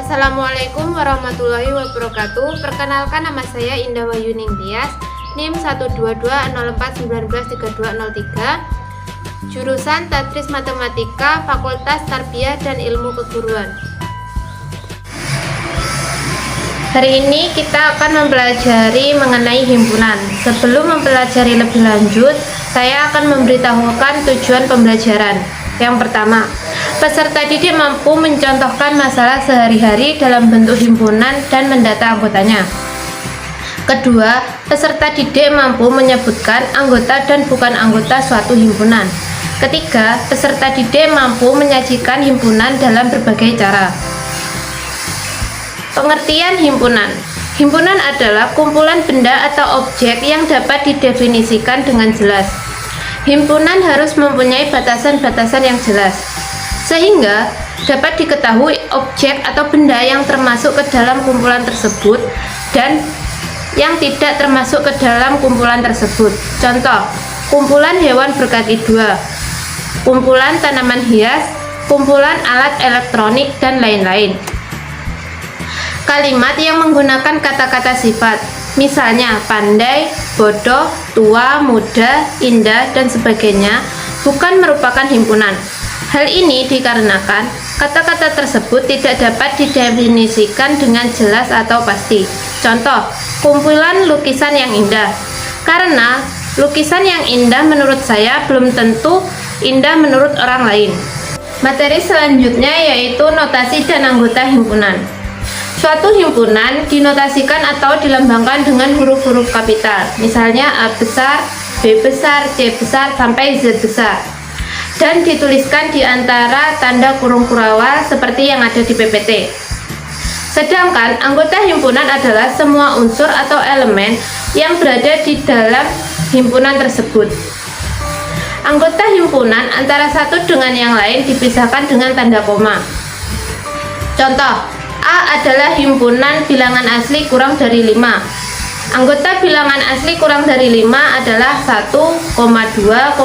Assalamualaikum warahmatullahi wabarakatuh. Perkenalkan, nama saya Indah Wahyuning Tias, NIM 12204193203, jurusan Tadris Matematika, Fakultas Tarbiyah dan Ilmu Keguruan. Hari ini kita akan mempelajari mengenai himpunan. Sebelum mempelajari lebih lanjut, saya akan memberitahukan tujuan pembelajaran. Yang pertama, peserta didik mampu mencontohkan masalah sehari-hari dalam bentuk himpunan dan mendata anggotanya. Kedua, peserta didik mampu menyebutkan anggota dan bukan anggota suatu himpunan. Ketiga, peserta didik mampu menyajikan himpunan dalam berbagai cara. Pengertian himpunan. Himpunan adalah kumpulan benda atau objek yang dapat didefinisikan dengan jelas. Himpunan harus mempunyai batasan-batasan yang jelas, sehingga dapat diketahui objek atau benda yang termasuk ke dalam kumpulan tersebut dan yang tidak termasuk ke dalam kumpulan tersebut. Contoh, kumpulan hewan berkaki dua, kumpulan tanaman hias, kumpulan alat elektronik, dan lain-lain. Kalimat yang menggunakan kata-kata sifat, misalnya pandai, bodoh, tua, muda, indah, dan sebagainya, bukan merupakan himpunan. Hal ini dikarenakan kata-kata tersebut tidak dapat didefinisikan dengan jelas atau pasti. Contoh, kumpulan lukisan yang indah. Karena lukisan yang indah menurut saya belum tentu indah menurut orang lain. Materi selanjutnya yaitu notasi dan anggota himpunan. Suatu himpunan dinotasikan atau dilambangkan dengan huruf-huruf kapital, misalnya A besar, B besar, C besar, sampai Z besar, dan dituliskan di antara tanda kurung kurawal seperti yang ada di PPT. Sedangkan anggota himpunan adalah semua unsur atau elemen yang berada di dalam himpunan tersebut. Anggota himpunan antara satu dengan yang lain dipisahkan dengan tanda koma. Contoh, A adalah himpunan bilangan asli kurang dari 5. Anggota bilangan asli kurang dari 5 adalah 1, 2, 3,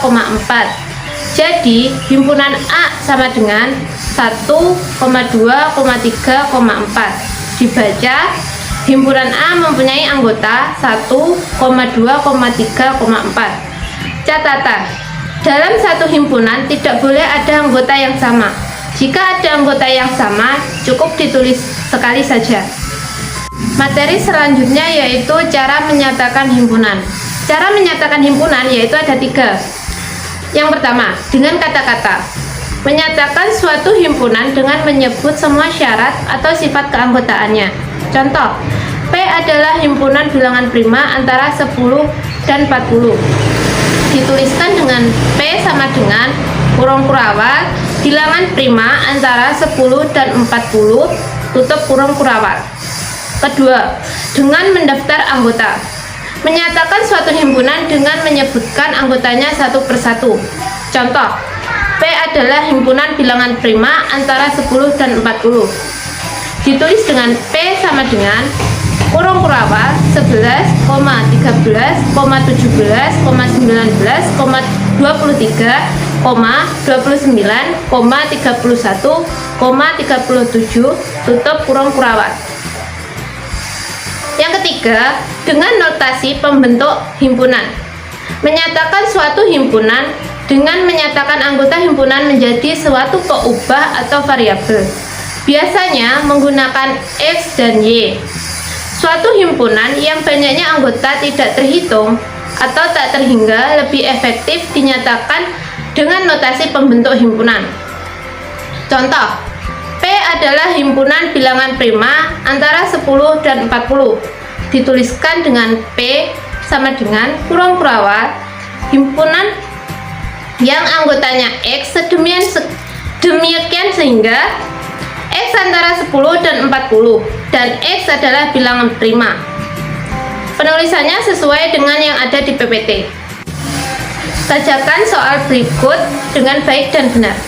4. Jadi, himpunan A sama dengan 1, 2, 3, 4. Dibaca, himpunan A mempunyai anggota 1, 2, 3, 4. Catatan, dalam satu himpunan tidak boleh ada anggota yang sama. Jika ada anggota yang sama, cukup ditulis sekali saja. Materi selanjutnya yaitu cara menyatakan himpunan. Cara menyatakan himpunan yaitu ada 3. Yang pertama, dengan kata-kata. Menyatakan suatu himpunan dengan menyebut semua syarat atau sifat keanggotaannya. Contoh, P adalah himpunan bilangan prima antara 10 dan 40. Dituliskan dengan P sama dengan kurung kurawal bilangan prima antara 10 dan 40, tutup kurung kurawal. Kedua, dengan mendaftar anggota. Menyatakan suatu himpunan dengan menyebutkan anggotanya satu persatu. Contoh, P adalah himpunan bilangan prima antara 10 dan 40. Ditulis dengan P sama dengan kurung kurawal 11, 13, 17, 19, 23, 29, 31, 37, tutup kurung kurawal. Yang ketiga, dengan notasi pembentuk himpunan. Menyatakan suatu himpunan dengan menyatakan anggota himpunan menjadi suatu peubah atau variabel. Biasanya menggunakan X dan Y. Suatu himpunan yang banyaknya anggota tidak terhitung atau tak terhingga lebih efektif dinyatakan dengan notasi pembentuk himpunan. Contoh, P adalah himpunan bilangan prima antara 10 dan 40. Dituliskan dengan P sama dengan kurung kurawal himpunan yang anggotanya X sedemikian sehingga X antara 10 dan 40 dan X adalah bilangan prima. Penulisannya sesuai dengan yang ada di PPT. Kerjakan soal berikut dengan baik dan benar.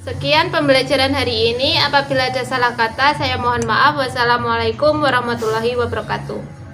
Sekian pembelajaran hari ini. Apabila ada salah kata, saya mohon maaf. Wassalamualaikum warahmatullahi wabarakatuh.